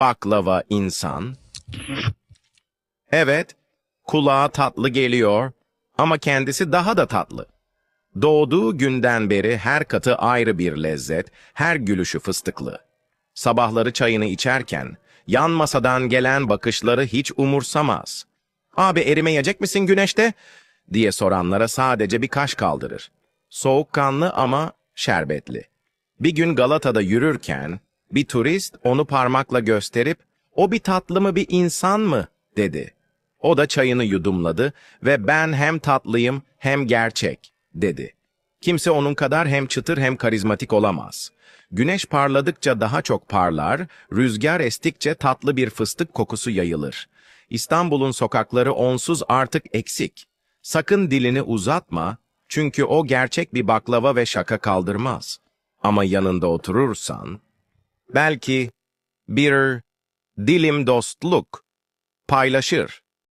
Baklava insan. Evet, kulağa tatlı geliyor ama kendisi daha da tatlı. Doğduğu günden beri her katı ayrı bir lezzet, her gülüşü fıstıklı. Sabahları çayını içerken, yan masadan gelen bakışları hiç umursamaz. "Abi erimeyecek misin güneşte?" diye soranlara sadece bir kaş kaldırır. Soğukkanlı ama şerbetli. Bir gün Galata'da yürürken, bir turist onu parmakla gösterip, "O bir tatlı mı bir insan mı?" dedi. O da çayını yudumladı ve "Ben hem tatlıyım hem gerçek," dedi. Kimse onun kadar hem çıtır hem karizmatik olamaz. Güneş parladıkça daha çok parlar, rüzgar estikçe tatlı bir fıstık kokusu yayılır. İstanbul'un sokakları onsuz artık eksik. Sakın dilini uzatma, çünkü o gerçek bir baklava ve şaka kaldırmaz. Ama yanında oturursan, belki bir dilim dostluk paylaşır.